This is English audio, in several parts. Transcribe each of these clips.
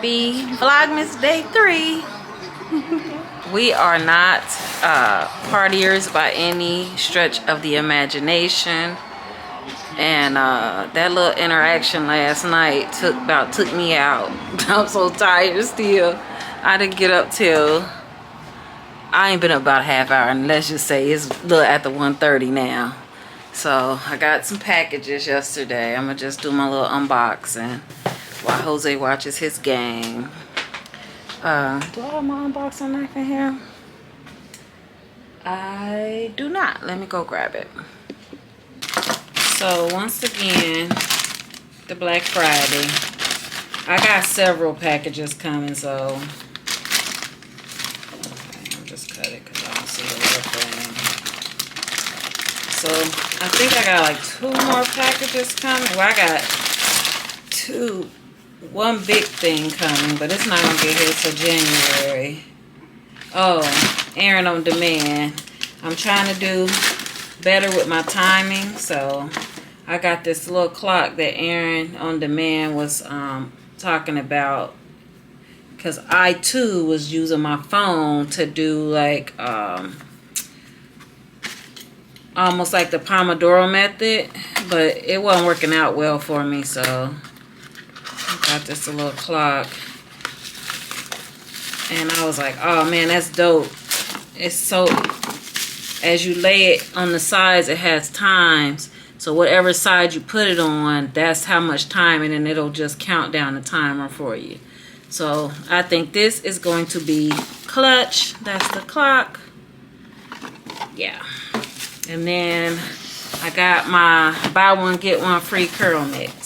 Happy Vlogmas Day 3. We are not partiers by any stretch of the imagination. And that little interaction last night took me out. I'm so tired still. I didn't get up till, I ain't been up about a half hour, and let's just say it's a little after 1:30 now. So I got some packages yesterday. I'm gonna just do my little unboxing while Jose watches his game. Do I have my unboxing knife in here? I do not. Let me go grab it. So once again, the Black Friday. I got several packages coming, so okay, I'll just cut it because I don't see the little thing. So I think I got like 2 more packages coming. Well, I got one big thing coming, but it's not gonna get here till January. Oh, Aaron on Demand. I'm trying to do better with my timing, so I got this little clock that Aaron on Demand was talking about, because I too was using my phone to do like almost like the Pomodoro method, but it wasn't working out well for me, so I got this little clock, and I was like, oh man, that's dope. It's so, as you lay it on the sides, it has times, so whatever side you put it on, that's how much time, and then it'll just count down the timer for you. So I think this is going to be clutch. That's the clock. Yeah. And then I got my buy one get one free CurlMix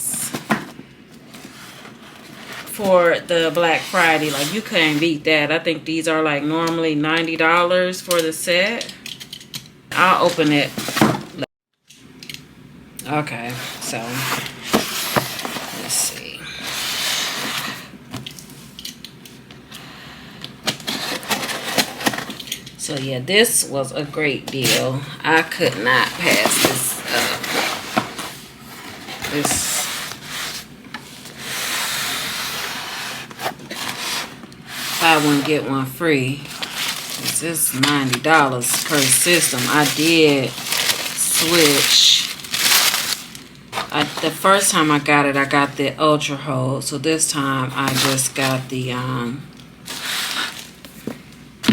for the Black Friday. Like, you couldn't beat that. I think these are like normally $90 for the set. I'll open it. Okay, so let's see. So yeah, this was a great deal. I could not pass this up. This buy one get one free. This is $90 per system. I did switch. The first time I got it, I got the Ultra Hold. So this time I just got the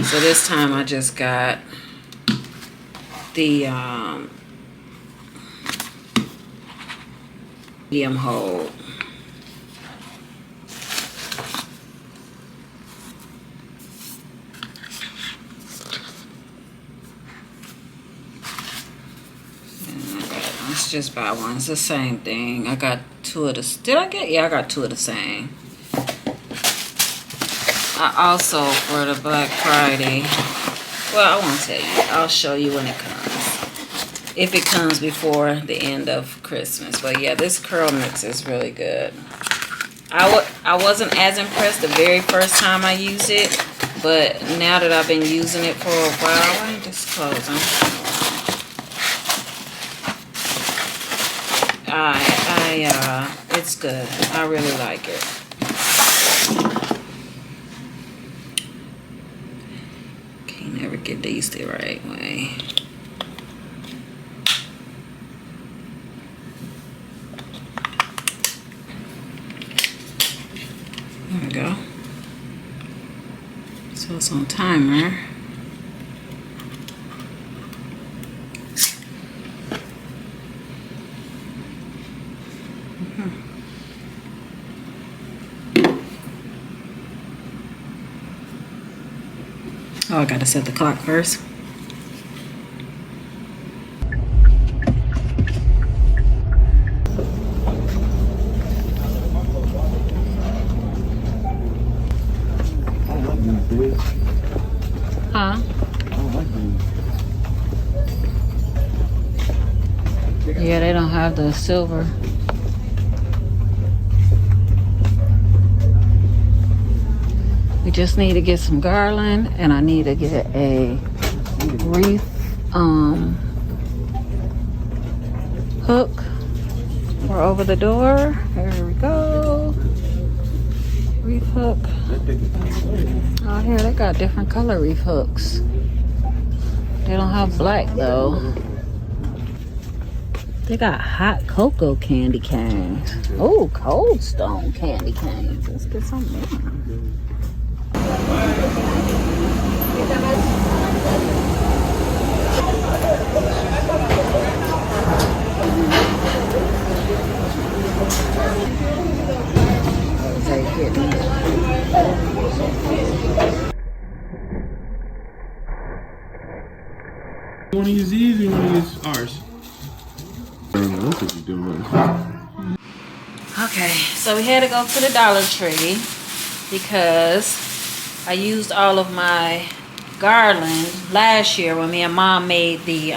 so this time I just got the medium hold. Let's just buy one. It's the same thing. I got 2 of the. Did I get? Yeah, I got 2 of the same. I also, for the Black Friday, well, I won't tell you. I'll show you when it comes. If it comes before the end of Christmas. But yeah, this CurlMix is really good. I wasn't as impressed the very first time I used it, but now that I've been using it for a while, why ain't this closing? It's good. I really like it. Can't never get these the right way. There we go. So it's on timer. Oh, I gotta set the clock first. Huh? Yeah, they don't have the silver. We just need to get some garland, and I need to get a wreath hook for over the door. There we go. Wreath hook. Oh, here they got different color wreath hooks. They don't have black though. They got hot cocoa candy canes. Oh, Cold Stone candy canes. Let's get some more. Take it. You want to use these or you want to use ours? I don't know what you're doing. Okay, so we had to go to the Dollar Tree because I used all of my garland last year when me and Mom made the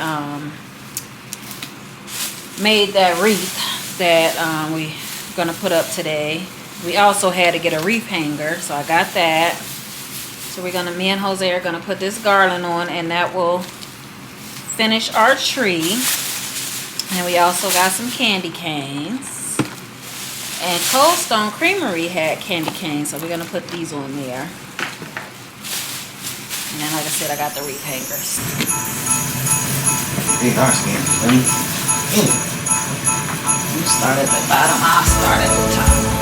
made that wreath that we gonna put up today. We also had to get a wreath hanger, so I got that. So we're gonna, me and Jose are gonna put this garland on, and that will finish our tree. And we also got some candy canes. And Cold Stone Creamery had candy canes, so we're gonna put these on there. And then, like I said, I got the wreath hangers. They are scared. You start at the bottom, I'll start at the top.